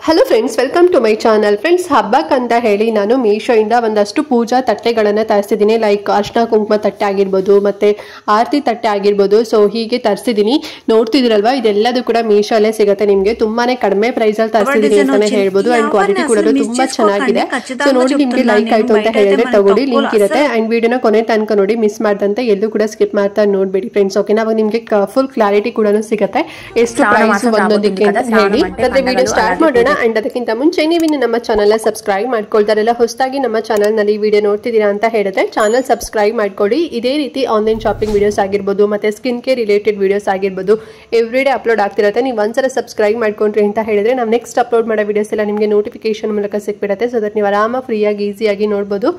Hello friends, welcome to my channel. Friends, ಹಬ್ಬಕ್ಕಂತ ಹೇಳಿ ನಾನು ಮೀಶೋಯಿಂದ ಒಂದಷ್ಟು ಪೂಜಾ ತಟ್ಟೆಗಳನ್ನು ತರಿಸಿದ್ದೀನಿ. ಲೈಕ್ ಅರ್ಶಿನ ಕುಂಕುಮ ತಟ್ಟೆ ಆಗಿರ್ಬೋದು, ಮತ್ತೆ ಆರತಿ ತಟ್ಟೆ ಆಗಿರ್ಬೋದು. ಸೊ ಹೀಗೆ ತರಿಸಿದ್ದೀನಿ. ನೋಡ್ತಿದ್ದೀರಲ್ವಾ, ಇದೆಲ್ಲದೂ ಕೂಡ ಮೀಶೋಲ್ಲೇ ಸಿಗುತ್ತೆ. ನಿಮಗೆ ತುಂಬಾನೇ ಕಡಿಮೆ ಪ್ರೈಸಲ್ಲಿ ತರಿಸಿದ್ದೀನಿ ಅಂತಾನೆ ಹೇಳ್ಬೋದು. ಅಂಡ್ ಕ್ವಾಲಿಟಿ ಕೂಡ ತುಂಬಾ ಚೆನ್ನಾಗಿದೆ. ಸೊ ನೋಡಿ, ನಿಮಗೆ ಲೈಕ್ ಆಯ್ತು ಅಂತ ಹೇಳಿದ್ರೆ ತಗೊಳ್ಳಿ, ಲಿಂಕ್ ಇರುತ್ತೆ. ಅಂಡ್ ವಿಡಿಯೋನ ಕೊನೆ ತನಕ ನೋಡಿ, ಮಿಸ್ ಮಾಡ್ದಂತೆ ಎಲ್ಲೂ ಕೂಡ ಸ್ಕಿಪ್ ಮಾಡ್ತಾ ನೋಡ್ಬೇಡಿ ಫ್ರೆಂಡ್ಸ್. ಓಕೆನಾ? ಅವಾಗ ನಿಮಗೆ ಫುಲ್ ಕ್ಲಾರಿಟಿ ಕೂಡ ಸಿಗುತ್ತೆ, ಎಷ್ಟು ಪ್ರೈಸ್ ಒಂದೊಂದಕ್ಕೆ ಅಂತ ಹೇಳಿ. ಮತ್ತೆ ವಿಡಿಯೋ ಸ್ಟಾರ್ಟ್ ಮಾಡೋಣ. ಅಂಡ್ ಅದಕ್ಕಿಂತ ಮುಂಚೆ ನೀವಿನ್ನು ನಮ್ಮ ಚಾನಲ್ ಸಬ್ಸ್ಕ್ರೈಬ್ ಮಾಡ್ಕೊಳ್ತಾರಲ್ಲ, ಹೊಸದಾಗಿ ನಮ್ಮ ಚಾನಲ್ ನಲ್ಲಿ ವಿಡಿಯೋ ನೋಡ್ತಿದ್ದೀರಾ ಅಂತ ಹೇಳಿದ್ರೆ ಚಾನಲ್ ಸಬ್ಸ್ಕ್ರೈಬ್ ಮಾಡ್ಕೊಳ್ಳಿ. ಇದೇ ರೀತಿ ಆನ್ಲೈನ್ ಶಾಪಿಂಗ್ ವಿಡಿಯೋಸ್ ಆಗಿರ್ಬೋದು, ಮತ್ತೆ ಸ್ಕಿನ್ ಕೇರ್ ರಿಲೇಟೆಡ್ ವಿಡಿಯೋಸ್ ಆಗಿರ್ಬೋದು, ಎವ್ರಿ ಡೇ ಅಪ್ಲೋಡ್ ಆಗ್ತಿರುತ್ತೆ. ನೀವು ಒಂದ್ಸಲ ಸಬ್ಸ್ಕ್ರೈಬ್ ಮಾಡ್ಕೊಂಡ್ರಿ ಅಂತ ಹೇಳಿದ್ರೆ ನಾವು ನೆಕ್ಸ್ಟ್ ಅಪ್ಲೋಡ್ ಮಾಡೋ ವಿಡಿಯೋಸ್ ಎಲ್ಲ ನಿಮಗೆ ನೋಟಿಫಿಕೇಶನ್ ಮೂಲಕ ಸಿಕ್ಬಿಡುತ್ತೆ. ಸೊ ದಟ್ ನೀವು ಆರಾಮ ಫ್ರೀಯಾಗಿ ಈಸಿಯಾಗಿ ನೋಡ್ಬೋದು,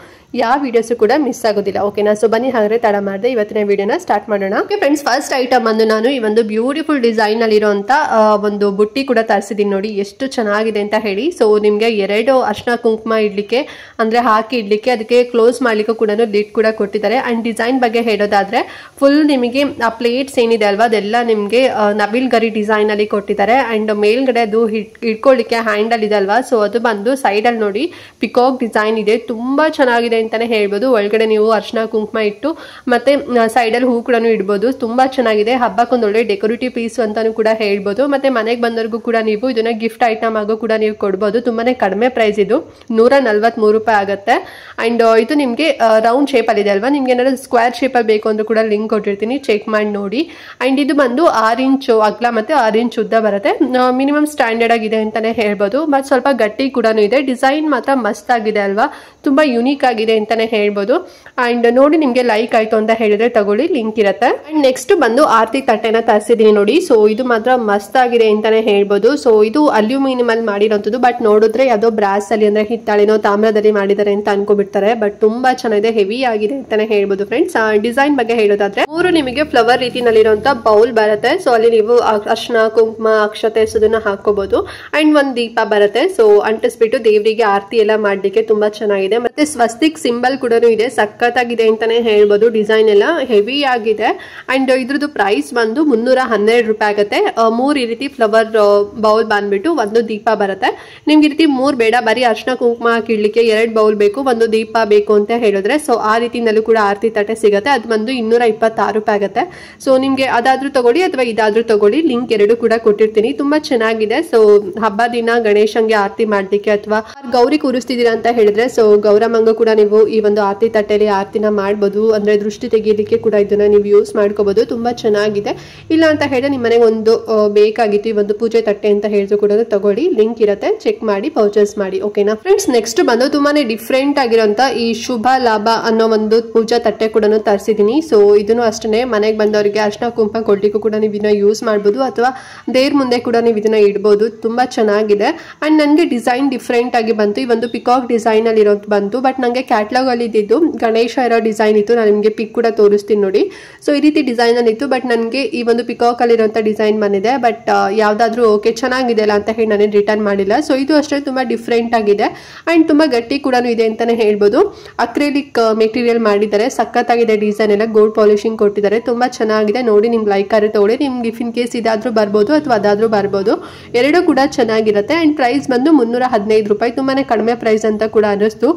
ಯಾವ ವಿಡಿಯೋಸ್ ಕೂಡ ಮಿಸ್ ಆಗೋದಿಲ್ಲ. ಓಕೆನಾ? ಸೊ ಬನ್ನಿ, ಹಾಗಾದ್ರೆ ತಡ ಮಾಡದೆ ಇವತ್ತಿನ ವಿಡಿಯೋನ ಸ್ಟಾರ್ಟ್ ಮಾಡೋಣ. ಓಕೆ ಫ್ರೆಂಡ್ಸ್, ಫಸ್ಟ್ ಐಟಮ್ ಬಂದು ನಾನು ಈ ಒಂದು ಬ್ಯೂಟಿಫುಲ್ ಡಿಸೈನ್ ಅಲ್ಲಿ ಇರುವಂತ ಒಂದು ಬುಟ್ಟಿ ಕೂಡ ತರಿಸಿದ್ದೀನಿ. ನೋಡಿ ಎಷ್ಟು ಚೆನ್ನಾಗಿದೆ ಅಂತ ಹೇಳಿ. ಸೊ ನಿಮ್ಗೆ 2 ಅರ್ಶಿನ ಕುಂಕುಮ ಇಡ್ಲಿಕ್ಕೆ ಅಂದ್ರೆ ಹಾಕಿ ಇಡ್ಲಿಕ್ಕೆ, ಅದಕ್ಕೆ ಕ್ಲೋಸ್ ಮಾಡ್ಲಿಕ್ಕೂ ಕೂಡ ಲಿಡ್ ಕೂಡ ಕೊಟ್ಟಿದ್ದಾರೆ. ಅಂಡ್ ಡಿಸೈನ್ ಬಗ್ಗೆ ಹೇಳೋದಾದ್ರೆ ಫುಲ್ ನಿಮಗೆ ಆ ಪ್ಲೇಟ್ಸ್ ಏನಿದೆ ಅಲ್ವಾ, ಅದೆಲ್ಲ ನಿಮ್ಗೆ ನವಿಲ್ ಗರಿ ಡಿಸೈನ್ ಅಲ್ಲಿ ಕೊಟ್ಟಿದ್ದಾರೆ. ಅಂಡ್ ಮೇಲ್ಗಡೆ ಅದು ಇಟ್ಕೊಳ್ಳಿಕ್ಕೆ ಹ್ಯಾಂಡಲ್ ಇದೆ ಅಲ್ವಾ, ಸೊ ಅದು ಬಂದು ಸೈಡ್ ಅಲ್ಲಿ ನೋಡಿ ಪಿಕಾಕ್ ಡಿಸೈನ್ ಇದೆ. ತುಂಬಾ ಚೆನ್ನಾಗಿದೆ ಅಂತಾನೆ ಹೇಳ್ಬೋದು. ಒಳಗಡೆ ನೀವು ಅರ್ಶಿನ ಕುಂಕುಮ ಇಟ್ಟು ಮತ್ತೆ ಸೈಡ್ ಅಲ್ಲಿ ಹೂ ಕೂಡ ಇಡ್ಬೋದು. ತುಂಬಾ ಚೆನ್ನಾಗಿದೆ. ಹಬ್ಬಕ್ಕೊಂದು ಒಳ್ಳೆ ಡೆಕೋರೇಟಿವ್ ಪೀಸ್ ಅಂತಾನು ಕೂಡ ಹೇಳ್ಬೋದು. ಮತ್ತೆ ಮನೆಗೆ ಬಂದವರಿಗೂ ಕೂಡ ನೀವು ಇದನ್ನ ಗಿಫ್ಟ್ ಐಟಮ್ ಆಗೋ ಕೂಡ ನೀವು ಕೊಡ್ಬೋದು. ತುಂಬಾನೇ ಕಡಿಮೆ ಪ್ರೈಸ್, ಇದು 143 ರೂಪಾಯಿ ಆಗುತ್ತೆ. ಅಂಡ್ ಇದು ನಿಮ್ಗೆ ರೌಂಡ್ ಶೇಪ್ ಅಲ್ಲಿ ಇದೆ ಅಲ್ವಾ, ನಿಮ್ಗೆ ಏನಾದ್ರು ಸ್ಕ್ವೇರ್ ಶೇಪ್ ಅಲ್ಲಿ ಬೇಕು ಅಂದ್ರೆ ಕೂಡ ಲಿಂಕ್ ಕೊಟ್ಟಿರ್ತೀನಿ, ಚೆಕ್ ಮಾಡಿ ನೋಡಿ. ಅಂಡ್ ಇದು ಬಂದು 6 ಇಂಚ್ ಅಗಲ ಮತ್ತೆ 6 ಇಂಚ್ ಉದ್ದ ಬರುತ್ತೆ. ಮಿನಿಮಮ್ ಸ್ಟ್ಯಾಂಡರ್ಡ್ ಆಗಿದೆ ಅಂತಾನೆ ಹೇಳ್ಬೋದು. ಮತ್ತೆ ಸ್ವಲ್ಪ ಗಟ್ಟಿ ಕೂಡ ಇದೆ. ಡಿಸೈನ್ ಮಾತ್ರ ಮಸ್ತ್ ಆಗಿದೆ ಅಲ್ವಾ, ತುಂಬಾ ಯುನೀಕ್ ಆಗಿದೆ ಅಂತಾನೆ ಹೇಳ್ಬೋದು. ಅಂಡ್ ನೋಡಿ, ನಿಮ್ಗೆ ಲೈಕ್ ಆಯ್ತು ಅಂತ ಹೇಳಿದ್ರೆ ತಗೊಳ್ಳಿ, ಲಿಂಕ್ ಇರುತ್ತೆ. ಅಂಡ್ ನೆಕ್ಸ್ಟ್ ಬಂದು ಆರತಿ ತಟ್ಟೆನ ತರಿಸಿದೀನಿ ನೋಡಿ. ಸೊ ಇದು ಮಾತ್ರ ಮಸ್ತ್ ಆಗಿದೆ ಅಂತಾನೆ ಹೇಳ್ಬೋದು. ಸೊ ಇದು ಅಲ್ಯೂಮಿನಿಯಂ ಅಲ್ಲಿ ಮಾಡಿರೋಂಥದ್ದು, ಬಟ್ ನೋಡಿದ್ರೆ ಯಾವುದೋ ಬ್ರಾಸ್ ಅಲ್ಲಿ ಅಂದ್ರೆ ಹಿತ್ತಾಳೆನೋ ತಾಮ್ರದಲ್ಲಿ ಮಾಡಿದ್ದಾರೆ ಅಂತ ಅನ್ಕೋಬಿಡ್ತಾರೆ. ಬಟ್ ತುಂಬಾ ಚೆನ್ನಾಗಿದೆ, ಹೆವಿ ಆಗಿದೆ ಅಂತಾನೆ ಹೇಳ್ಬೋದು ಫ್ರೆಂಡ್ಸ್. ಡಿಸೈನ್ ಬಗ್ಗೆ ಹೇಳೋದಾದ್ರೆ 3 ನಿಮಗೆ ಫ್ಲವರ್ ರೀತಿನಲ್ಲಿರುವಂತ ಬೌಲ್ ಬರುತ್ತೆ. ಸೊ ಅಲ್ಲಿ ನೀವು ಅರ್ಶಿನ ಕುಂಕುಮ ಅಕ್ಷತೆ ಅದನ್ನ ಹಾಕೋಬಹುದು. ಅಂಡ್ ಒಂದ್ ದೀಪ ಬರುತ್ತೆ. ಸೊ ಅಂಟಿಸ್ಬಿಟ್ಟು ದೇವರಿಗೆ ಆರತಿ ಎಲ್ಲ ಮಾಡ್ಲಿಕ್ಕೆ ತುಂಬಾ ಚೆನ್ನಾಗಿದೆ. ಮತ್ತೆ ಸ್ವಸ್ತಿಕ್ ಸಿಂಬಲ್ ಕೂಡ ಇದೆ, ಸಖತ್ತಾಗಿದೆ ಅಂತಾನೆ ಹೇಳ್ಬೋದು. ಡಿಸೈನ್ ಎಲ್ಲ ಹೆವಿ ಆಗಿದೆ. ಅಂಡ್ ಇದ್ರದ್ದು ಪ್ರೈಸ್ ಬಂದು 312 ರೂಪಾಯಿ ಆಗುತ್ತೆ. 3 ಈ ರೀತಿ ಫ್ಲವರ್ ಬೌಲ್ ಬಂದ್ಬಿಟ್ಟು ಒಂದು ದೀಪ ಬರುತ್ತೆ. ನಿಮ್ಗೆ ಈ ರೀತಿ 3 ಬೇಡ, ಬರೀ ಅರ್ಶಿನ ಕುಂಕುಮ ಹಾಕಿಡ್ಲಿಕ್ಕೆ 2 ಬೌಲ್ ಬೇಕು, ಒಂದು ದೀಪ ಬೇಕು ಅಂತ ಹೇಳಿದ್ರೆ ಸೊ ಆ ರೀತಿನಲ್ಲೂ ಕೂಡ ಆರತಿ ತಟ್ಟೆ ಸಿಗುತ್ತೆ. ಅದು ಬಂದು 226 ರೂಪಾಯಿ ಆಗುತ್ತೆ. ಸೊ ನಿಮ್ಗೆ ಅದಾದ್ರೂ ತಗೊಳ್ಳಿ ಅಥವಾ ಇದಾದ್ರೂ ತಗೊಳ್ಳಿ, ಲಿಂಕ್ 2 ಕೂಡ ಕೊಟ್ಟಿರ್ತೀನಿ. ತುಂಬಾ ಚೆನ್ನಾಗಿದೆ. ಸೊ ಹಬ್ಬ ದಿನ ಗಣೇಶಂಗೆ ಆರತಿ ಮಾಡ್ಲಿಕ್ಕೆ ಅಥವಾ ಗೌರಿ ಕೂರಿಸ್ತಿದ್ದೀರಾ ಅಂತ ಹೇಳಿದ್ರೆ ಸೊ ಗೌರಮ್ಮಂಗೂ ಕೂಡ ನೀವು ಈ ಒಂದು ಆರತಿ ತಟ್ಟೆಯಲ್ಲಿ ಆರತಿನ ಮಾಡ್ಬೋದು. ಅಂದ್ರೆ ದೃಷ್ಟಿ ತೆಗೀಲಿಕ್ಕೆ ಕೂಡ ಇದನ್ನ ನೀವು ಯೂಸ್ ಮಾಡ್ಕೋಬಹುದು. ತುಂಬಾ ಚೆನ್ನಾಗಿದೆ. ಇಲ್ಲ ಅಂತ ಹೇಳಿದ್ರೆ ನಿಮ್ಮ ಮನೆಗೆ ಒಂದು ಬೇಕಾಗಿತ್ತು ಈ ಒಂದು ಪೂಜೆ ತಟ್ಟೆ ಅಂತ ಹೇಳಿದ್ರು ಕೂಡ ತಗೊಳ್ಳಿ, ಲಿಂಕ್ ಇರುತ್ತೆ, ಚೆಕ್ ಮಾಡಿ ಪರ್ಚೇಸ್ ಮಾಡಿ. ಓಕೆನಾ ಫ್ರೆಂಡ್ಸ್? ನೆಕ್ಸ್ಟ್ ಬಂದು ತುಂಬಾನೇ ಡಿಫ್ರೆಂಟ್ ಆಗಿರೋಂತ ಈ ಶುಭ ಲಾಭ ಅನ್ನೋ ಒಂದು ಪೂಜಾ ತಟ್ಟೆ ಕೂಡ ತರಿಸಿದೀನಿ. ಸೊ ಇದನ್ನು ಅಷ್ಟೇ ಮನೆಗೆ ಬಂದವರಿಗೆ ಅರ್ಶಿನ ಕುಂಕುಮ ಕೊಡ್ಲಿಕ್ಕೂ ಕೂಡ ನೀವು ಇದನ್ನ ಯೂಸ್ ಮಾಡ್ಬೋದು, ಅಥವಾ ದೇವ್ರ ಮುಂದೆ ಕೂಡ ನೀವು ಇದನ್ನ ಇಡ್ಬೋದು. ತುಂಬಾ ಚೆನ್ನಾಗಿದೆ. ಅಂಡ್ ನನಗೆ ಡಿಸೈನ್ ಡಿಫ್ರೆಂಟ್ ಆಗಿ ಬಂತು. ಈ ಒಂದು ಪಿಕಾಕ್ ಡಿಸೈನ್ ಅಲ್ಲಿ ಇರೋದು ಬಂತು. ಬಟ್ ನಂಗೆ ಕ್ಯಾಟ್ಲಾಗ್ ಅಲ್ಲಿ ಇದ್ದಿದ್ದು ಗಣೇಶ ಇರೋ ಡಿಸೈನ್ ಇತ್ತು. ನಾನು ನಿಮಗೆ ಪಿಕ್ ಕೂಡ ತೋರಿಸ್ತೀನಿ ನೋಡಿ. ಸೊ ಈ ರೀತಿ ಡಿಸೈನ್ ಅಲ್ಲಿ ಇತ್ತು. ಬಟ್ ನನಗೆ ಈ ಒಂದು ಪಿಕಾಕ್ ಅಲ್ಲಿ ಇರುವಂತ ಡಿಸೈನ್ ಬಂದಿದೆ. ಬಟ್ ಯಾವ್ದಾದ್ರು ಓಕೆ ಚೆನ್ನಾಗಿದೆ ಅಲ್ಲ ಅಂತ ಹೇಳಿ ನಾನೇನು ರಿಟರ್ನ್ ಮಾಡಿಲ್ಲ. ಸೊ ಇದು ಅಷ್ಟೇ ತುಂಬಾ ಡಿಫ್ರೆಂಟ್ ಆಗಿದೆ. ಅಂಡ್ ತುಂಬಾ ಗಟ್ಟಿ ಕೂಡ ಇದೆ ಅಂತಾನೆ ಹೇಳ್ಬೋದು. ಅಕ್ರಿಲಿಕ್ ಮೆಟೀರಿಯಲ್ ಮಾಡಿದ್ದಾರೆ, ಸಖತ್ತಾಗಿದೆ. ಡಿಸೈನ್ ಎಲ್ಲ ಗೋಲ್ಡ್ ಪಾಲಿಶಿಂಗ್ ಕೊಟ್ಟಿದ್ದಾರೆ. ತುಂಬಾ ಚೆನ್ನಾಗಿದೆ. ನೋಡಿ, ನಿಮ್ಗೆ ಲೈಕ್ ಆದ್ರೆ ತಗೊಳ್ಳಿ. ನಿಮ್ಗೆ ಇಫ್ ಇನ್ ಕೇಸ್ ಇದಾದ್ರೂ ಬರ್ಬೋದು ಅಥವಾ ಅದಾದ್ರೂ ಬರ್ಬೋದು, 2 ಕೂಡ ಚೆನ್ನಾಗಿರುತ್ತೆ. ಅಂಡ್ ಪ್ರೈಸ್ ಬಂದು 315 ರೂಪಾಯಿ, ತುಂಬಾನೇ ಕಡಿಮೆ ಪ್ರೈಸ್ ಅಂತ ಕೂಡ ಅನ್ನಿಸ್ತು.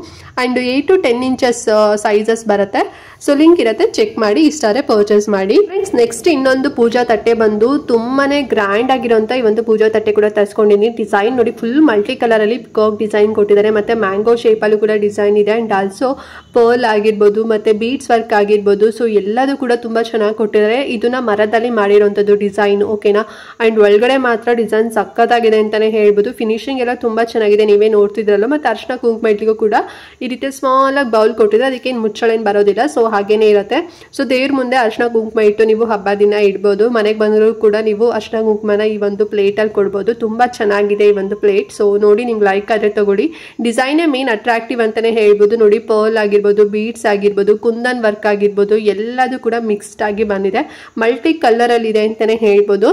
ಅಂಡ್ 8 to 10 ಇಂಚಸ್ ಸೈಜಸ್ ಬರುತ್ತೆ. ಸೊ ಲಿಂಕ್ ಇರುತ್ತೆ, ಚೆಕ್ ಮಾಡಿ, ಇಷ್ಟ ಆದ್ರೆ ಪರ್ಚೇಸ್ ಮಾಡಿ ಫ್ರೆಂಡ್ಸ್. ನೆಕ್ಸ್ಟ್ ಇನ್ನೊಂದು ಪೂಜಾ ತಟ್ಟೆ ಬಂದು ತುಂಬಾನೇ ಗ್ರ್ಯಾಂಡ್ ಆಗಿರುವಂತ ಈ ಒಂದು ಪೂಜಾ ತಟ್ಟೆ ಕೂಡ ತರಿಸ್ಕೊಂಡಿದ್ದೀನಿ. ಡಿಸೈನ್ ನೋಡಿ, ಫುಲ್ ಮಲ್ಟಿ ಕಲರ್ ಅಲ್ಲಿ ಪಿಕಾಕ್ ಡಿಸೈನ್ ಕೊಟ್ಟಿದ್ದಾರೆ. ಮತ್ತೆ ಮ್ಯಾಂಗೋ ಶೇಪ್ ಅಲ್ಲೂ ಕೂಡ ಡಿಸೈನ್ ಇದೆ. ಅಂಡ್ ಆಲ್ಸೋ ಪರ್ಲ್ ಆಗಿರ್ಬೋದು, ಮತ್ತೆ ಬೀಡ್ಸ್ ವರ್ಕ್ ಆಗಿರ್ಬೋದು. ಸೊ ಎಲ್ಲದೂ ಕೂಡ ತುಂಬಾ ಚೆನ್ನಾಗಿ ಕೊಟ್ಟಿದ್ದಾರೆ. ಇದನ್ನ ಮರದಲ್ಲಿ ಮಾಡಿರುವಂತದ್ದು ಡಿಸೈನ್. ಓಕೆನಾ? ಅಂಡ್ ಒಳಗಡೆ ಮಾತ್ರ ಡಿಸೈನ್ ಸಖತ್ತಾಗಿದೆ ಅಂತಾನೆ ಹೇಳ್ಬೋದು. ಫಿನಿಶಿಂಗ್ ಎಲ್ಲ ತುಂಬಾ ಚೆನ್ನಾಗಿದೆ, ನೀವೇ ನೋಡ್ತಿದ್ರಲ್ಲ. ಮತ್ತೆ ಅರ್ಶಿನ ಕುಂಕುಮ ಇಡ್ಲಿಗೂ ಕೂಡ ಈ ರೀತಿ ಸ್ಮಾಲ್ ಆಗಿ ಬೌಲ್ ಕೊಟ್ಟಿದ್ರೆ, ಅದಕ್ಕೆ ಮುಚ್ಚಳೇನ್ ಬರೋದಿಲ್ಲ. ಸೊ ಹಾಗೇನೆ ಇರುತ್ತೆ. ಸೊ ದೇವ್ರ ಮುಂದೆ ಅರ್ಶಿನ ಕುಂಕುಮ ಇಟ್ಟು ನೀವು ಹಬ್ಬ ದಿನ ಇಡ್ಬೋದು. ಮನೆಗೆ ಬಂದರೂ ಕೂಡ ನೀವು ಅರ್ಶಿನ ಕುಂಕುಮನ ಈ ಒಂದು ಪ್ಲೇಟ್ ಅಲ್ಲಿ ಕೊಡ್ಬೋದು. ತುಂಬಾ ಚೆನ್ನಾಗಿದೆ ಈ ಒಂದು ಪ್ಲೇಟ್. ಸೊ ನೋಡಿ, ನಿಮ್ಗೆ ಲೈಕ್ ಆದ್ರೆ ತಗೊಳ್ಳಿ. ಡಿಸೈನೇ ಮೇನ್ ಅಟ್ರಾಕ್ಟಿವ್ ಅಂತಾನೆ ಹೇಳ್ಬೋದು. ನೋಡಿ, ಪರ್ಲ್ ಆಗಿರ್ಬೋದು, ಬೀಡ್ಸ್ ಆಗಿರ್ಬೋದು, ಕುಂದನ್ ವರ್ಕ್ ಆಗಿರ್ಬೋದು, ಎಲ್ಲದೂ ಕೂಡ ಮಿಕ್ಸ್ಡ್ ಆಗಿ ಬಂದಿದೆ. ಮಲ್ಟಿ ಕಲರ್ ಅಲ್ಲಿ ಇದೆ ಅಂತಾನೆ ಹೇಳ್ಬೋದು.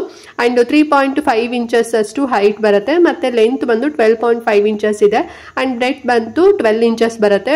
ಅಂಡ್ 3.5 ಇಂಚಸ್ ಅಷ್ಟು ಹೈಟ್ ಬರುತ್ತೆ. ಮತ್ತೆ ಲೆಂತ್ ಬಂದು 12.5 ಇಂಚಸ್ ಇದೆ. ಅಂಡ್ ಬ್ರೆಡ್ ಬಂತು 12 ಇಂಚಸ್ ಬರುತ್ತೆ.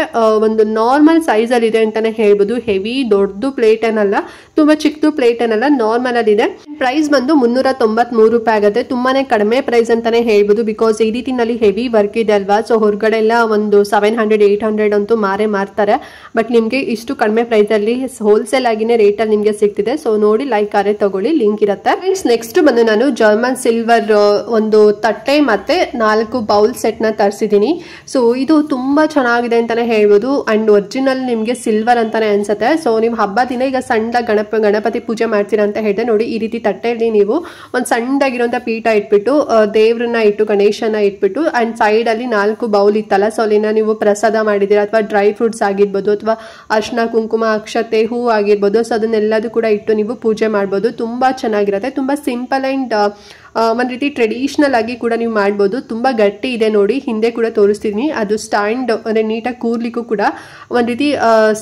ಒಂದು ನಾರ್ಮಲ್ ಸೈಜ್ ಅಲ್ಲಿ ಇದೆ ಅಂತಾನೆ ಹೇಳ್ಬೋದು. ಹೆವಿ ದೊಡ್ಡದು ಪ್ಲೇಟ್ ಏನಲ್ಲ, ತುಂಬಾ ಚಿಕ್ಕದು ಪ್ಲೇಟ್ ಏನಲ್ಲ, ನಾರ್ಮಲ್ ಅಲ್ಲಿ ಇದೆ. ಪ್ರೈಸ್ ಬಂದು 393 ರೂಪಾಯಿ ಆಗುತ್ತೆ. ತುಂಬಾನೇ ಕಡಿಮೆ ಪ್ರೈಸ್ ಅಂತಾನೆ ಹೇಳ್ಬೋದು. ಹೇಳ್ಬೋದು. ಬಿಕಾಸ್ ಈ ರೀತಿನಲ್ಲಿ ಹೆವಿ ವರ್ಕ್ ಇದೆ ಅಲ್ವಾ, ಸೊ ಹೊರಗಡೆ ಎಲ್ಲ ಒಂದು 700-800 ಅಂತೂ ಮಾರ್ತಾರೆ. ಬಟ್ ನಿಮಗೆ ಇಷ್ಟು ಕಡಿಮೆ ಪ್ರೈಸಲ್ಲಿ ಹೋಲ್ಸೇಲ್ ಆಗಿನೇ ರೇಟಲ್ಲಿ ನಿಮಗೆ ಸಿಗ್ತಿದೆ. ಸೊ ನೋಡಿ ಲೈಕ್ ಆದ್ರೆ ತಗೊಳ್ಳಿ, ಲಿಂಕ್ ಇರುತ್ತೆ. ಫ್ರೆಂಡ್ಸ್ ನೆಕ್ಸ್ಟ್ ಬಂದು ನಾನು ಜರ್ಮನ್ ಸಿಲ್ವರ್ ಒಂದು ತಟ್ಟೆ ಮತ್ತೆ 4 ಬೌಲ್ ಸೆಟ್ನ ತರಿಸಿದ್ದೀನಿ. ಸೊ ಇದು ತುಂಬಾ ಚೆನ್ನಾಗಿದೆ ಅಂತಾನೆ ಹೇಳ್ಬೋದು. ಅಂಡ್ ಒರಿಜಿನಲ್ ನಿಮಗೆ ಸಿಲ್ವರ್ ಅಂತಾನೆ ಅನ್ಸುತ್ತೆ. ಸೊ ನೀವು ಹಬ್ಬ ದಿನ ಈಗ ಸಣ್ಣ ಗಣಪತಿ ಪೂಜೆ ಮಾಡ್ತೀರಾ ಅಂತ ಹೇಳಿದೆ ನೋಡಿ, ಈ ರೀತಿ ತಟ್ಟೆಯಲ್ಲಿ ನೀವು ಒಂದು ಸಣ್ಣದಾಗಿರುವಂತ ಪೀಠ ಇಟ್ಬಿಟ್ಟು ದೇವ್ರನ್ನ ಇಟ್ಟು ಗಣೇಶನ ಇಟ್ಬಿಟ್ಟು ಅಂಡ್ ಸೈಡ್ ಅಲ್ಲಿ 4 ಬೌಲ್ ಇತ್ತಲ್ಲ, ಸೊ ಅಲ್ಲಿನ ನೀವು ಪ್ರಸಾದ ಮಾಡಿದ್ದೀರಾ ಅಥವಾ ಡ್ರೈ ಫ್ರೂಟ್ಸ್ ಆಗಿರ್ಬೋದು ಅಥವಾ ಅರ್ಶಿನ ಕುಂಕುಮ ಅಕ್ಷತೆ ಹೂ ಆಗಿರ್ಬೋದು, ಸೊ ಅದನ್ನೆಲ್ಲದೂ ಕೂಡ ಇಟ್ಟು ನೀವು ಪೂಜೆ ಮಾಡ್ಬೋದು. ತುಂಬಾ ಚೆನ್ನಾಗಿರುತ್ತೆ, ತುಂಬಾ ಸಿಂಪಲ್ ಅಂಡ್ ಒಂದು ರೀತಿ ಟ್ರೆಡಿಷನಲ್ ಆಗಿ ಕೂಡ ನೀವು ಮಾಡ್ಬೋದು. ತುಂಬ ಗಟ್ಟಿ ಇದೆ ನೋಡಿ, ಹಿಂದೆ ಕೂಡ ತೋರಿಸ್ತೀನಿ. ಅದು ಸ್ಟ್ಯಾಂಡ್ ಅಂದರೆ ನೀಟಾಗಿ ಕೂರ್ಲಿಕ್ಕೂ ಕೂಡ ಒಂದು ರೀತಿ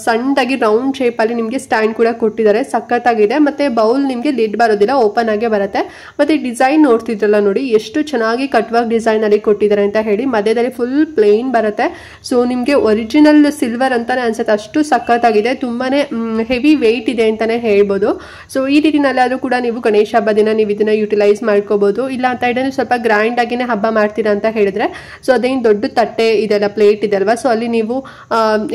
ಸಣ್ಣದಾಗಿ ರೌಂಡ್ ಶೇಪಲ್ಲಿ ನಿಮಗೆ ಸ್ಟ್ಯಾಂಡ್ ಕೂಡ ಕೊಟ್ಟಿದ್ದಾರೆ, ಸಖತ್ತಾಗಿದೆ. ಮತ್ತು ಬೌಲ್ ನಿಮಗೆ ಲಿಡ್ ಬರೋದಿಲ್ಲ, ಓಪನ್ ಆಗೇ ಬರುತ್ತೆ. ಮತ್ತು ಡಿಸೈನ್ ನೋಡ್ತಿದ್ರಲ್ಲ ನೋಡಿ, ಎಷ್ಟು ಚೆನ್ನಾಗಿ ಕಟ್ ವರ್ಕ್ ಡಿಸೈನಲ್ಲಿ ಕೊಟ್ಟಿದ್ದಾರೆ ಅಂತ ಹೇಳಿ. ಮಧ್ಯದಲ್ಲಿ ಫುಲ್ ಪ್ಲೇನ್ ಬರುತ್ತೆ. ಸೊ ನಿಮಗೆ ಒರಿಜಿನಲ್ ಸಿಲ್ವರ್ ಅಂತಾನೆ ಅನ್ಸುತ್ತೆ, ಅಷ್ಟು ಸಖತ್ತಾಗಿದೆ. ತುಂಬಾ ಹೆವಿ ವೆಯ್ಟ್ ಇದೆ ಅಂತಾನೆ ಹೇಳ್ಬೋದು. ಸೊ ಈ ರೀತಿನಲ್ಲಾದರೂ ಕೂಡ ನೀವು ಗಣೇಶ ಹಬ್ಬ ದಿನ ನೀವು ಇದನ್ನ ಯುಟಿಲೈಸ್ ಮಾಡ್ಕೋಬಹುದು. ಇಲ್ಲ ಅಂತ ಹೇಳಿದ್ರೆ ಸ್ವಲ್ಪ ಗ್ರ್ಯಾಂಡ್ ಆಗಿನೇ ಹಬ್ಬ ಮಾಡ್ತೀರಾ ಅಂತ ಹೇಳಿದ್ರೆ, ಸೊ ಅದೇನು ದೊಡ್ಡ ತಟ್ಟೆ ಇದೆಲ್ಲ ಪ್ಲೇಟ್ ಇದೆ ಅಲ್ವಾ, ಸೊ ಅಲ್ಲಿ ನೀವು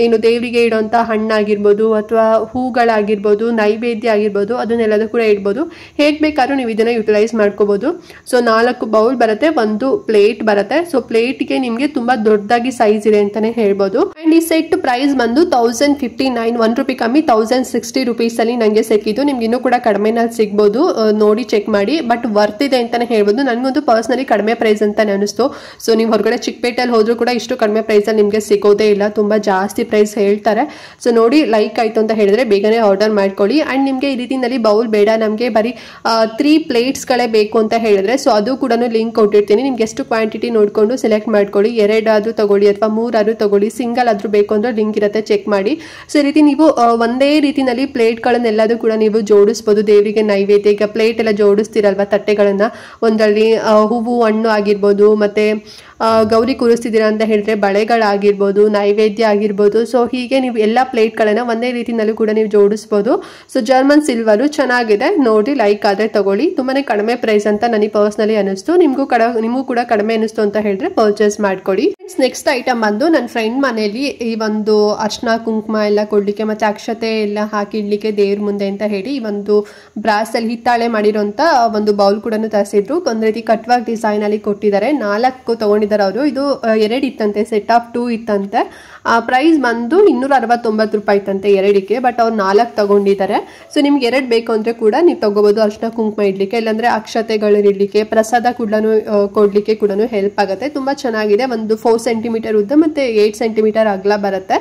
ಏನು ದೇವರಿಗೆ ಇಡುವಂತ ಹಣ್ಣಾಗಿರ್ಬೋದು ಅಥವಾ ಹೂಗಳಾಗಿರ್ಬೋದು, ನೈವೇದ್ಯ ಆಗಿರ್ಬೋದು, ಅದನ್ನೆಲ್ಲದೂ ಕೂಡ ಇಡ್ಬೋದು. ಹೇಗ್ ಬೇಕಾದ್ರೂ ನೀವು ಇದನ್ನ ಯುಟಿಲೈಸ್ ಮಾಡ್ಕೋಬಹುದು. ಸೊ 4 ಬೌಲ್ ಬರುತ್ತೆ, 1 ಪ್ಲೇಟ್ ಬರುತ್ತೆ. ಸೊ ಪ್ಲೇಟ್ಗೆ ನಿಮ್ಗೆ ತುಂಬಾ ದೊಡ್ಡದಾಗಿ ಸೈಜ್ ಇದೆ ಅಂತಾನೆ ಹೇಳ್ಬೋದು. ಅಂಡ್ ಈ ಸೆಟ್ ಪ್ರೈಸ್ ಬಂದು 1059, 1 ರೂಪಾಯಿ ಕಮ್ಮಿ 1060 ರುಪೀಸ್ ಅಲ್ಲಿ ನಂಗೆ ಸಿಕ್ಕಿದ್ದು. ನಿಮ್ಗೆ ಇನ್ನೂ ಕೂಡ ಕಡಿಮೆನಲ್ಲಿ ಸಿಗ್ಬೋದು, ನೋಡಿ ಚೆಕ್ ಮಾಡಿ. ಬಟ್ ವರ್ತ್ ಇದೆ ಅಂತಾನೆ ಹೇಳ್ಬೋದು. ನನಗಂತೂ ಪರ್ಸನಲಿ ಕಡಿಮೆ ಪ್ರೈಸ್ ಅಂತಾನೆ ಅನಿಸ್ತು. ಸೊ ನೀವು ಹೊರಗಡೆ ಚಿಕ್ಕಪೇಟೆಯಲ್ಲಿ ಹೋದ್ರೂ ಕೂಡ ಇಷ್ಟು ಕಡಿಮೆ ಪ್ರೈಸ್ ಅಲ್ಲಿ ನಿಮಗೆ ಸಿಗೋದೇ ಇಲ್ಲ, ತುಂಬಾ ಜಾಸ್ತಿ ಪ್ರೈಸ್ ಹೇಳ್ತಾರೆ. ಸೊ ನೋಡಿ ಲೈಕ್ ಆಯ್ತು ಅಂತ ಹೇಳಿದ್ರೆ ಬೇಗನೆ ಆರ್ಡರ್ ಮಾಡ್ಕೊಳ್ಳಿ. ಅಂಡ್ ನಿಮಗೆ ಈ ರೀತಿನಲ್ಲಿ ಬೌಲ್ ಬೇಡ, ನಮಗೆ ಬರೀ 3 ಪ್ಲೇಟ್ಸ್ಗಳೇ ಬೇಕು ಅಂತ ಹೇಳಿದ್ರೆ, ಸೊ ಅದು ಕೂಡ ಲಿಂಕ್ ಕೊಟ್ಟಿರ್ತೀನಿ. ನಿಮ್ಗೆ ಎಷ್ಟು ಕ್ವಾಂಟಿಟಿ ನೋಡ್ಕೊಂಡು ಸೆಲೆಕ್ಟ್ ಮಾಡ್ಕೊಳ್ಳಿ. 2 ಆದ್ರೂ ತಗೊಳ್ಳಿ ಅಥವಾ 3 ಆದ್ರೂ ತಗೊಳ್ಳಿ, ಸಿಂಗಲ್ ಆದ್ರೂ ಬೇಕು ಅಂದ್ರೆ ಲಿಂಕ್ ಇರುತ್ತೆ, ಚೆಕ್ ಮಾಡಿ. ಸೊ ಈ ರೀತಿ ನೀವು ಒಂದೇ ರೀತಿನಲ್ಲಿ ಪ್ಲೇಟ್ಗಳನ್ನೆಲ್ಲದೂ ಕೂಡ ನೀವು ಜೋಡಿಸ್ಬೋದು. ದೇವರಿಗೆ ನೈವೇದ್ಯ ಈಗ ಪ್ಲೇಟ್ ಎಲ್ಲ ಜೋಡಿಸ್ತಿರಲ್ವಾ ತಟ್ಟೆಗಳನ್ನ, ಒಂದರಲ್ಲಿ ಹೂವು ಹಣ್ಣು ಆಗಿರ್ಬೋದು, ಮತ್ತೆ ಗೌರಿ ಕೂರಿಸ್ತಿದ್ದೀರಾ ಅಂತ ಹೇಳಿದ್ರೆ ಬಳೆಗಳಾಗಿರ್ಬೋದು, ನೈವೇದ್ಯ ಆಗಿರ್ಬೋದು. ಸೊ ಹೀಗೆ ನೀವು ಎಲ್ಲ ಪ್ಲೇಟ್ಗಳನ್ನ ಒಂದೇ ರೀತಿನಲ್ಲೂ ಕೂಡ ನೀವು ಜೋಡಿಸ್ಬೋದು. ಸೊ ಜರ್ಮನ್ ಸಿಲ್ವರು ಚೆನ್ನಾಗಿದೆ, ನೋಡಿ ಲೈಕ್ ಆದ್ರೆ ತಗೊಳ್ಳಿ. ತುಂಬಾನೇ ಕಡಿಮೆ ಪ್ರೈಸ್ ಅಂತ ನನಗೆ ಪರ್ಸನಲಿ ಅನಿಸ್ತು. ನಿಮಗೂ ಕೂಡ ಕಡಿಮೆ ಅನಿಸ್ತು ಅಂತ ಹೇಳಿದ್ರೆ ಪರ್ಚೇಸ್ ಮಾಡ್ಕೊಳ್ಳಿ. ನೆಕ್ಸ್ಟ್ ಐಟಮ್ ಬಂದು ನನ್ನ ಫ್ರೆಂಡ್ ಮನೆಯಲ್ಲಿ ಈ ಒಂದು ಅರ್ಶಿನ ಕುಂಕುಮ ಎಲ್ಲ ಕೊಡ್ಲಿಕ್ಕೆ ಮತ್ತೆ ಅಕ್ಷತೆ ಎಲ್ಲ ಹಾಕಿಡ್ಲಿಕ್ಕೆ ದೇವ್ರ ಮುಂದೆ ಅಂತ ಹೇಳಿ ಈ ಒಂದು ಬ್ರಾಸ್ ಅಲ್ಲಿ ಹಿತ್ತಾಳೆ ಮಾಡಿರೋಂತ ಒಂದು ಬೌಲ್ ಕೂಡ ತರಿಸಿದ್ರು. ಒಂದ್ ರೀತಿ ಕಟ್ ವರ್ಕ್ ಡಿಸೈನ್ ಅಲ್ಲಿ ಕೊಟ್ಟಿದ್ದಾರೆ. 4 ತಗೊಂಡಿದ್ದಾರೆ ಅವರು. ಇದು 2 ಇತ್ತಂತೆ, ಸೆಟ್ ಆಫ್ 2 ಇತ್ತಂತೆ. ಪ್ರೈಸ್ ಬಂದು 269 ರೂಪಾಯಿ ಇತ್ತಂತೆ 2ಕ್ಕೆ. ಬಟ್ ಅವ್ರು 4 ತಗೊಂಡಿದ್ದಾರೆ. ಸೊ ನಿಮ್ಗೆ 2 ಬೇಕು ಅಂದ್ರೆ ಕೂಡ ನೀವು ತಗೋಬಹುದು. ಅರ್ಶಿನ ಕುಂಕುಮ ಇಡ್ಲಿಕ್ಕೆ, ಇಲ್ಲಾಂದ್ರೆ ಅಕ್ಷತೆಗಳು ಇಡ್ಲಿಕ್ಕೆ, ಪ್ರಸಾದ ಕೂಡ ಕೊಡ್ಲಿಕ್ಕೆ ಕೂಡ ಹೆಲ್ಪ್ ಆಗುತ್ತೆ. ತುಂಬಾ ಚೆನ್ನಾಗಿದೆ. ಒಂದು 4 ಸೆಂಟಿಮೀಟರ್ ಉದ್ದ ಮತ್ತೆ 8 ಸೆಂಟಿಮೀಟರ್ ಅಗಲ ಬರುತ್ತೆ.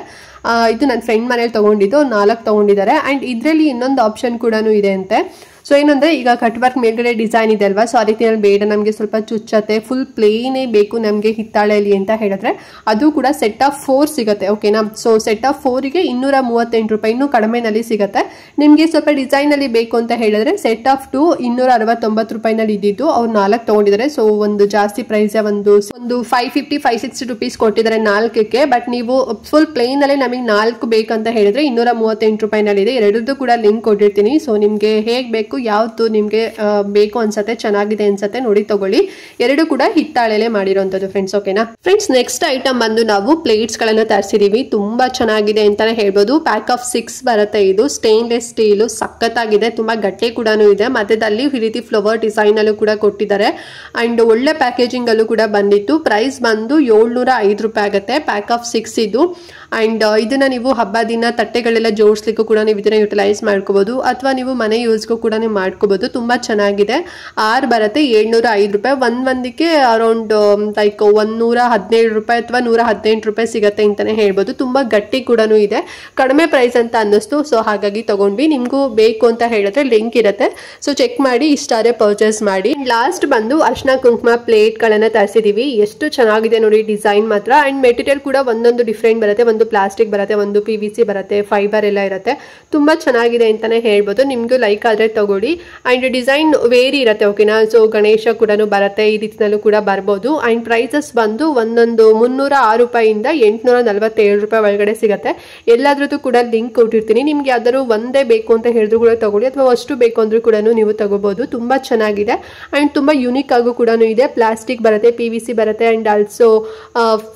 ಇದು ನನ್ನ ಫ್ರೆಂಡ್ ಮನೇಲಿ ತಗೊಂಡಿದ್ದು, 4 ತಗೊಂಡಿದ್ದಾರೆ. ಅಂಡ್ ಇದ್ರಲ್ಲಿ ಇನ್ನೊಂದು ಆಪ್ಷನ್ ಕೂಡ ಇದೆ ಅಂತೆ. ಸೊ ಏನಂದ್ರೆ ಈಗ ಕಟ್ ವರ್ಕ್ ಮೇಲ್ಗಡೆ ಡಿಸೈನ್ ಇದೆ ಅಲ್ವಾ, ಸೊ ಆ ರೀತಿಯಲ್ಲಿ ಬೇಡ, ನಮಗೆ ಸ್ವಲ್ಪ ಚುಚ್ಚತೆ, ಫುಲ್ ಪ್ಲೇನೇ ಬೇಕು ನಮಗೆ ಹಿತ್ತಾಳೆಯಲ್ಲಿ ಅಂತ ಹೇಳಿದ್ರೆ ಅದು ಕೂಡ ಸೆಟ್ ಆಫ್ 4 ಸಿಗುತ್ತೆ. ಓಕೆನಾ. ಸೊ ಸೆಟ್ ಆಫ್ 4ಗೆ 238 ರೂಪಾಯಿ, ಇನ್ನೂ ಕಡಿಮೆನಲ್ಲಿ ಸಿಗುತ್ತೆ. ನಿಮಗೆ ಸ್ವಲ್ಪ ಡಿಸೈನ್ ಅಲ್ಲಿ ಬೇಕು ಅಂತ ಹೇಳಿದ್ರೆ ಸೆಟ್ ಆಫ್ 2 269 ರೂಪಾಯಿನಲ್ಲಿ ಇದ್ದಿದ್ದು ಅವ್ರು 4 ತಗೊಂಡಿದ್ದಾರೆ. ಸೊ ಒಂದು ಜಾಸ್ತಿ ಪ್ರೈಸ್, ಒಂದು 550-560 ರುಪೀಸ್ ಕೊಟ್ಟಿದ್ದಾರೆ 4ಕ್ಕೆ. ಬಟ್ ನೀವು ಫುಲ್ ಪ್ಲೇನ್ ಅಲ್ಲಿ ನಮಗೆ 4 ಬೇಕಂತ ಹೇಳಿದ್ರೆ 238 ರೂಪಾಯಿನಲ್ಲಿ ಇದೆ. ಎರಡರದ್ದು ಕೂಡ ಲಿಂಕ್ ಕೊಟ್ಟಿರ್ತೀನಿ. ಸೊ ನಿಮ್ಗೆ ಹೇಗ್ ಬೇಕು, ಯಾವ್ದು ನಿಮ್ಗೆ ಬೇಕು ಅನ್ಸತ್ತೆ, ಚೆನ್ನಾಗಿದೆ ಅನ್ಸತ್ತೆ, ನೋಡಿ ತಗೊಳ್ಳಿ. 2 ಕೂಡ ಹಿತ್ತಾಳೆಲೆ ಮಾಡಿರೋಂಥದ್ದು ಫ್ರೆಂಡ್ಸ್. ಓಕೆನಾ ಫ್ರೆಂಡ್ಸ್. ನೆಕ್ಸ್ಟ್ ಐಟಮ್ ಬಂದು ನಾವು ಪ್ಲೇಟ್ಸ್ ಗಳನ್ನ ತರಿಸಿದೀವಿ. ತುಂಬಾ ಚೆನ್ನಾಗಿದೆ ಅಂತಾನೆ ಹೇಳ್ಬೋದು. ಪ್ಯಾಕ್ ಆಫ್ 6 ಬರುತ್ತೆ. ಇದು ಸ್ಟೇನ್ಲೆಸ್ ಸ್ಟೀಲ್, ಸಖತ್ತಾಗಿದೆ, ತುಂಬಾ ಗಟ್ಟಿ ಕೂಡ ಇದೆ. ಮಧ್ಯದಲ್ಲಿ ಈ ರೀತಿ ಫ್ಲವರ್ ಡಿಸೈನ್ ಅಲ್ಲೂ ಕೂಡ ಕೊಟ್ಟಿದ್ದಾರೆ. ಅಂಡ್ ಒಳ್ಳೆ ಪ್ಯಾಕೇಜಿಂಗ್ ಅಲ್ಲೂ ಕೂಡ ಬಂದಿತ್ತು. ಪ್ರೈಸ್ ಬಂದು 705 ರೂಪಾಯಿ ಆಗುತ್ತೆ. ಪ್ಯಾಕ್ ಆಫ್ 6 ಇದು. ಅಂಡ್ ಇದನ್ನ ನೀವು ಹಬ್ಬ ದಿನ ತಟ್ಟೆಗಳೆಲ್ಲ ಜೋಡಿಸ್ಲಿಕ್ಕೂ ಕೂಡ ನೀವು ಇದನ್ನ ಯುಟಿಲೈಸ್ ಮಾಡ್ಕೋಬಹುದು, ಅಥವಾ ನೀವು ಮನೆ ಯೂಸ್ಗೂ ಕೂಡ ನೀವು ಮಾಡ್ಕೋಬಹುದು. ತುಂಬಾ ಚೆನ್ನಾಗಿದೆ. 6 ಬರುತ್ತೆ, 705 ರೂಪಾಯಿ. ಒಂದಕ್ಕೆ ಅರೌಂಡ್ ಲೈಕ್ 117 ರೂಪಾಯಿ ಅಥವಾ 118 ರೂಪಾಯಿ ಸಿಗತ್ತೆ ಅಂತಾನೆ ಹೇಳ್ಬೋದು. ತುಂಬಾ ಗಟ್ಟಿ ಕೂಡ ಇದೆ, ಕಡಿಮೆ ಪ್ರೈಸ್ ಅಂತ ಅನ್ನಿಸ್ತು. ಸೊ ಹಾಗಾಗಿ ತಗೊಂಡ್ವಿ. ನಿಮ್ಗೂ ಬೇಕು ಅಂತ ಹೇಳಿದ್ರೆ ಲಿಂಕ್ ಇರುತ್ತೆ, ಸೊ ಚೆಕ್ ಮಾಡಿ, ಇಷ್ಟಾರೆ ಪರ್ಚೇಸ್ ಮಾಡಿ. ಲಾಸ್ಟ್ ಬಂದು ಅರ್ಶಿನ ಕುಂಕುಮ ಪ್ಲೇಟ್ ಗಳನ್ನ ತರಿಸಿದೀವಿ. ಎಷ್ಟು ಚೆನ್ನಾಗಿದೆ ನೋಡಿ ಡಿಸೈನ್ ಮಾತ್ರ. ಅಂಡ್ ಮೆಟೀರಿಯಲ್ ಕೂಡ ಒಂದೊಂದು ಡಿಫ್ರೆಂಟ್ ಬರುತ್ತೆ. ಒಂದು ಪ್ಲಾಸ್ಟಿಕ್ ಬರುತ್ತೆ, ಒಂದು PVC ಬರುತ್ತೆ, ಫೈಬರ್ ಎಲ್ಲ ಇರುತ್ತೆ. ತುಂಬಾ ಚೆನ್ನಾಗಿದೆ ಅಂತಾನೆ ಹೇಳ್ಬೋದು. ನಿಮ್ಗೂ ಲೈಕ್ ಆದ್ರೆ ತಗೊಳ್ಳಿ. ತಗೊಳ್ಳಿ. ಆ್ಯಂಡ್ ಡಿಸೈನ್ ವೇರಿ ಇರುತ್ತೆ, ಓಕೆನಾ. ಸೊ ಗಣೇಶ ಕೂಡ ಬರುತ್ತೆ, ಈ ರೀತಿನಲ್ಲೂ ಕೂಡ ಬರ್ಬೋದು. ಆ್ಯಂಡ್ ಪ್ರೈಸಸ್ ಬಂದು ಒಂದೊಂದು 306 ರೂಪಾಯಿಂದ 847 ರೂಪಾಯಿ ಒಳಗಡೆ ಸಿಗುತ್ತೆ. ಎಲ್ಲಾದ್ರದ್ದು ಕೂಡ ಲಿಂಕ್ ಕೊಟ್ಟಿರ್ತೀನಿ. ನಿಮ್ಗೆ ಯಾವ್ದಾದ್ರು ಒಂದೇ ಬೇಕು ಅಂತ ಹೇಳಿದ್ರು ಕೂಡ ತಗೊಳ್ಳಿ, ಅಥವಾ ಅಷ್ಟು ಬೇಕು ಅಂದ್ರೂ ಕೂಡ ನೀವು ತಗೋಬಹುದು. ತುಂಬಾ ಚೆನ್ನಾಗಿದೆ ಅಂಡ್ ತುಂಬಾ ಯೂನಿಕ್ ಆಗು ಕೂಡ ಇದೆ. ಪ್ಲಾಸ್ಟಿಕ್ ಬರುತ್ತೆ, PVC ಬರುತ್ತೆ ಅಂಡ್ ಆಲ್ಸೋ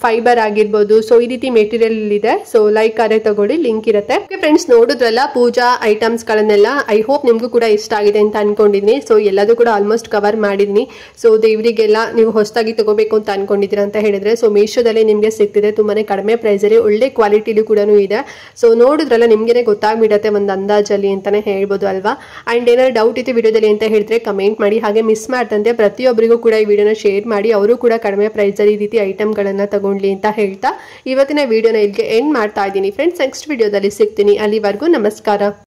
ಫೈಬರ್ ಆಗಿರ್ಬೋದು. ಸೊ ಈ ರೀತಿ ಮೆಟೀರಿಯಲ್ ಇದೆ. ಸೊ ಲೈಕ್ ಆದ್ರೆ ತಗೊಳ್ಳಿ, ಲಿಂಕ್ ಇರುತ್ತೆ. ಫ್ರೆಂಡ್ಸ್, ನೋಡಿದ್ರಲ್ಲ ಪೂಜಾ ಐಟಮ್ಸ್ ಗಳನ್ನೆಲ್ಲ. ಐ ಹೋಪ್ ನಿಮ್ಗೂ ಕೂಡ ಇಷ್ಟ ಆಗಿದೆ ಅಂತ ಅನ್ಕೊಂಡಿದ್ದೀನಿ. ಸೊ ಎಲ್ಲದೂ ಕೂಡ ಆಲ್ಮೋಸ್ಟ್ ಕವರ್ ಮಾಡಿದೀನಿ. ಸೊ ದೇವರಿಗೆಲ್ಲ ನೀವು ಹೊಸದಾಗಿ ತಗೋಬೇಕು ಅಂತ ಅನ್ಕೊಂಡಿದ್ದೀರಾ ಅಂತ ಹೇಳಿದ್ರೆ ಸೊ ಮೀಶೋದಲ್ಲಿ ನಿಮಗೆ ಸಿಗ್ತಿದೆ. ತುಂಬಾನೇ ಕಡಿಮೆ ಪ್ರೈಸ್ ಅಲ್ಲಿ ಒಳ್ಳೆ ಕ್ವಾಲಿಟಿಲಿ ಕೂಡ ಇದೆ. ಸೊ ನೋಡಿದ್ರಲ್ಲ, ನಿಮ್ಗೆ ಗೊತ್ತಾಗ್ಬಿಡತ್ತೆ ಒಂದು ಅಂದಾಜಲ್ಲಿ ಅಂತಾನೆ ಹೇಳ್ಬೋದು ಅಲ್ವಾ. ಅಂಡ್ ಏನಾದ್ರು ಡೌಟ್ ಇತ್ತು ವಿಡಿಯೋದಲ್ಲಿ ಅಂತ ಹೇಳಿದ್ರೆ ಕಮೆಂಟ್ ಮಾಡಿ. ಹಾಗೆ ಮಿಸ್ ಮಾಡ್ದಂತೆ ಪ್ರತಿಯೊಬ್ಬರಿಗೂ ಕೂಡ ಈ ವಿಡಿಯೋನ ಶೇರ್ ಮಾಡಿ, ಅವರು ಕೂಡ ಕಡಿಮೆ ಪ್ರೈಸ್ ಅಲ್ಲಿ ಈ ರೀತಿ ಐಟಮ್ ಗಳನ್ನ ತಗೊಳ್ಳಿ ಅಂತ ಹೇಳ್ತಾ ಇವತ್ತಿನ ವಿಡಿಯೋನ ಇಲ್ಲಿಗೆ ಎಂಡ್ ಮಾಡ್ತಾ ಇದ್ದೀನಿ ಫ್ರೆಂಡ್ಸ್. ನೆಕ್ಸ್ಟ್ ವಿಡಿಯೋದಲ್ಲಿ ಸಿಗ್ತೀನಿ. ಅಲ್ಲಿವರೆಗೂ ನಮಸ್ಕಾರ.